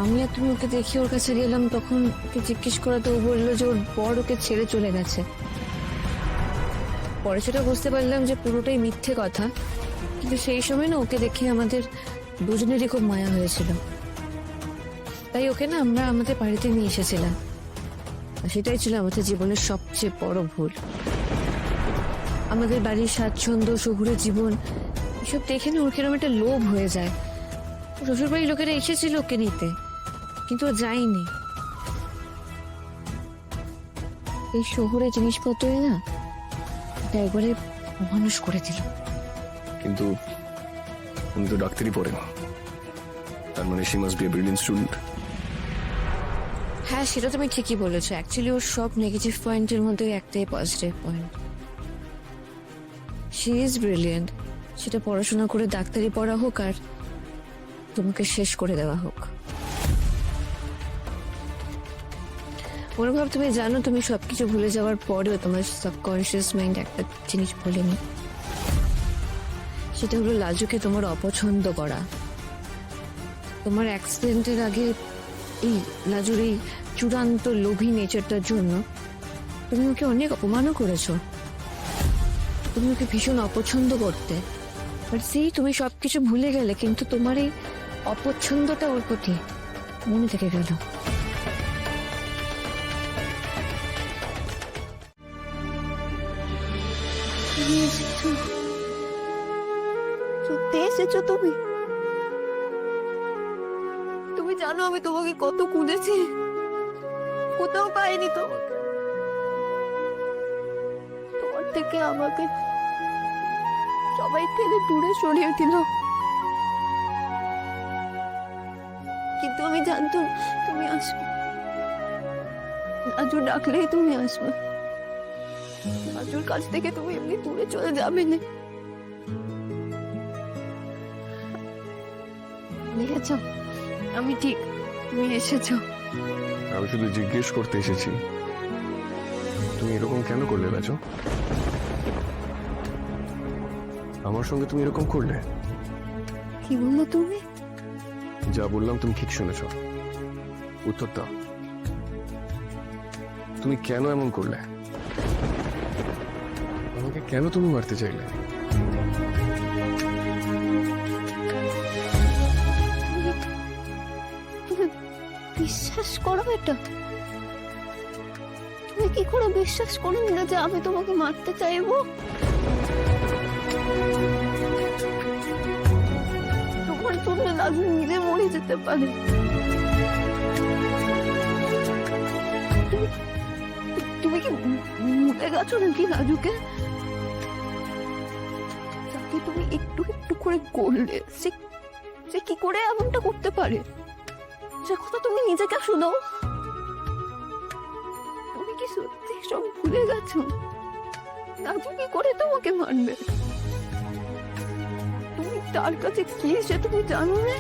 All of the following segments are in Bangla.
আমি আর তুমি ওকে দেখি ওর কাছে গেলাম, তখন ওকে জিজ্ঞেস করাতে ও বললো যে ওর বর ওকে ছেড়ে চলে গেছে। পরে সেটা বুঝতে পারলাম যে পুরোটাই মিথ্যে কথা, কিন্তু সেই সময় না ওকে দেখে আমাদের দুজনেরই খুব মায়া হয়েছিল, তাই ওকে না আমরা আমাদের বাড়িতে নিয়ে এসেছিলাম। আর সেটাই ছিল আমাদের জীবনের সবচেয়ে বড় ভুল। আমাদের বাড়ির স্বাচ্ছন্দ্য, শহুরে জীবন, এসব দেখে না ওর কিরকম একটা লোভ হয়ে যায়। শ্বশুরবাড়ির লোকেরা এসেছিল ওকে নিতে, কিন্তু ও যায়নি। এই শহরে জিনিসপত্রে না এটা একবারে মানুষ করে দিল। কিন্তু উনি তো ডাক্তারি পড়ে না, তার মানে she must B A brilliant student. হ্যাঁ, সেটা তুমি ঠিকই বলেছো। অ্যাকচুয়ালি ওর সব নেগেটিভ পয়েন্টের মধ্যে একটাই positive point. She is brilliant, সেটা পড়াশোনা করে ডাক্তারি পড়া হোক আর তোমাকে শেষ করে দেওয়া হোক। অনুভব, তুমি জানো তুমি সবকিছু ভুলে যাওয়ার পরেও তোমার সাবকনশিয়াস মাইন্ড একটা জিনিস ভুলেনি, সেটা হলো লাজুকে তোমার অপছন্দ করা। তোমার অ্যাক্সিডেন্টের আগে এই লাজুর এই চূড়ান্ত লোভী নেচারটার জন্য তুমি ওকে অনেক অপমানও করেছো। তুমি ওকে ভীষণ অপছন্দ করতে, বাট সেই তুমি সবকিছু ভুলে গেলে, কিন্তু তোমার এই অপছন্দটা ওর প্রতি মনে থেকে গেল। সত্যি এসেছো তুমি? তুমি জানো আমি তোমাকে কত খুঁজেছি, কোথাও পাইনি তোমাকে। তোমার থেকে আমাকে সবাই ঠেলে দূরে সরিয়ে দিল, কিন্তু আমি জানতাম তুমি আসবে। আজও ডাকলেই তুমি আসবে, আজুর কাছ থেকে তুমি এমনি দূরে চলে যাবে না। দেখেছ আমি ঠিক, তুমি এসেছো। আমি শুধু জিজ্ঞেস করতে এসেছি, তুমি এরকম কেন করলে রাজু? আমার সঙ্গে তুমি এরকম করলে? কি বললে তুমি? যা বললাম তুমি ঠিক শুনেছ, উত্তর দাও। তুমি কেন এমন করলে? আমাকে কেন তুমি মারতে চাইলে? বিশ্বাস করো এটা? তুমি কি করে বিশ্বাস করো না যে আমি তোমাকে মারতে চাইবো? তোমার জন্য লাজু নিজে মরে যেতে পারে। তুমি কি মুখে গেছো নাকি লাজুকে? যাকে তুমি একটু একটু করে করলে, সে কি করে এমনটা করতে পারে? সে কথা তুমি নিজেকে শুনো। তুমি কি সত্যি সব ভুলে গেছো? রাজু কি করে তোমাকে মানবে? তুমি তার কাছে কি সে তুমি জানো না?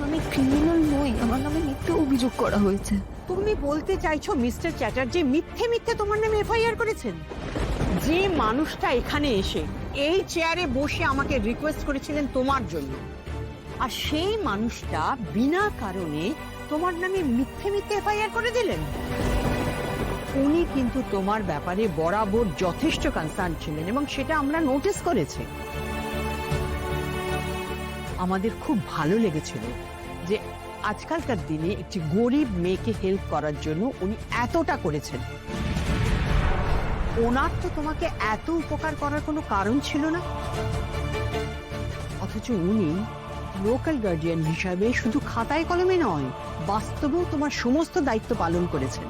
আমি ক্রিমিনাল নই, আমার নামে মিথ্যে অভিযোগ করা হয়েছে। তুমি বলতে চাইছো মিস্টার চ্যাটার্জি মিথ্যে মিথ্যে তোমার নামে এফআইআর করেছেন? যে মানুষটা এখানে এসে এই চেয়ারে বসে আমাকে রিকোয়েস্ট করেছিলেন তোমার জন্য, আর সেই মানুষটা বিনা কারণে তোমার নামে মিথ্যে মিথ্যে এফআইআর করে দিলেন। উনি কিন্তু তোমার ব্যাপারে বরাবর যথেষ্ট কনসার্ন ছিলেন এবং সেটা আমরা নোটিস করেছি। আমাদের খুব ভালো লেগেছিল যে আজকালকার দিনে একটি গরিব মেয়েকে হেল্প করার জন্য উনি এতটা করেছেন। ওনার তো তোমাকে এত উপকার করার কোনো কারণ ছিল না, অথচ উনি লোকাল গার্ডিয়ান হিসাবে শুধু খাতায় কলমে নয়, বাস্তবেও তোমার সমস্ত দায়িত্ব পালন করেছেন।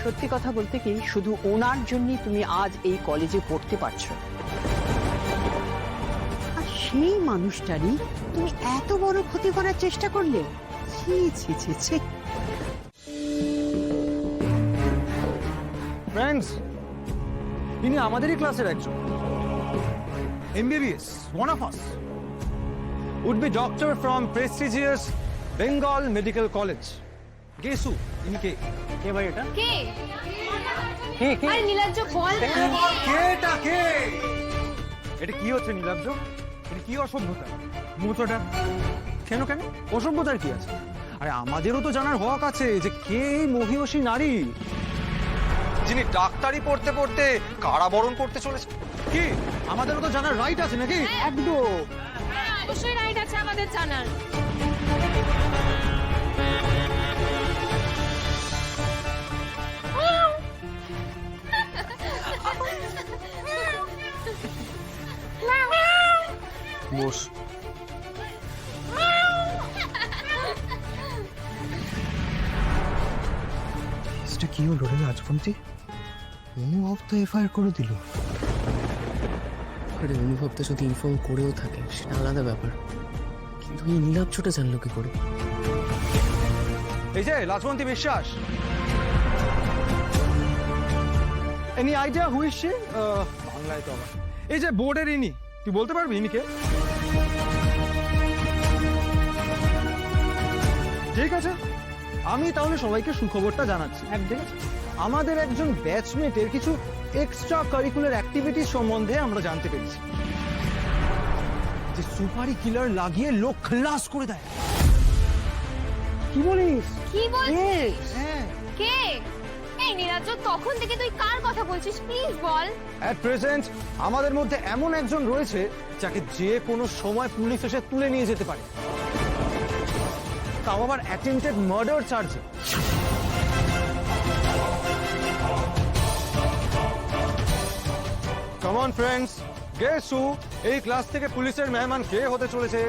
সত্যি কথা বলতে কি, শুধু ওনার জন্যই তুমি আজ এই কলেজে পড়তে পারছো। আর সেই মানুষটারই তুমি এত বড় ক্ষতি করার চেষ্টা করলে। ছি ছি ছি ছি। ফ্রেন্ডস, ইনি আমাদেরই ক্লাসের একজন MBBS, one of us, would be doctor from prestigious Bengal Medical College. Gesu ইনি কে? কে ভাই এটা? কে? কে? আরে নীলাজ্জ বল না। কেটা কে? এটা কি হচ্ছে নীলাব্জ? এটা কি অসভ্যতা? মুহূর্তটা কেন কেন অসভ্যতার কি আছে? আরে আমাদেরও তো জানার হক আছে যে কে এই মহিয়সী নারী যিনি ডাক্তারি পড়তে পড়তে কারাবরণ করতে চলেছে। কি আমাদেরও তো জানার রাইট আছে নাকি? একদম। অবশ্যই রাইট আছে আমাদের জানার। বস। এটা কি হলো রে রাজবন্তী? অনুভব তো এফআইআর করে দিল। আরে অনুভবটা যদি ইনফর্ম করেও থাকে সেটা আলাদা ব্যাপার, কিন্তু এই নীলাব্জটা জানলো কি করে? এই যে লাজবন্তী বিশ্বাস, any idea who is she? বাংলায় তো আমার এই যে বোর্ডের ইনি, তুই বলতে পারবি ইনি কে? ঠিক আছে, আমি তাহলে সবাইকে সুখবরটা জানাচ্ছি। ঠিক আছে, আমাদের একজন ব্যাচমেটের কিছু এক্সট্রা কারিকুলার অ্যাক্টিভিটিস সম্বন্ধে আমরা জানতে পেরেছি, যে সুপারি কিলার লাগিয়ে লোক খালাস করে দেয়। কি বলিস? কি বলছিস? হ্যাঁ, কে? এই নীলাজ, তখন থেকে তুই কার কথা বলছিস প্লিজ বল। অ্যাট প্রেজেন্ট আমাদের মধ্যে এমন একজন রয়েছে যাকে যে কোনো সময় পুলিশ এসে তুলে নিয়ে যেতে পারে, তাও আবার অ্যাটেম্পটেড মার্ডার চার্জে। Come on friends, guess who এই ক্লাস থেকে পুলিশের মেহমান কে হতে চলেছে?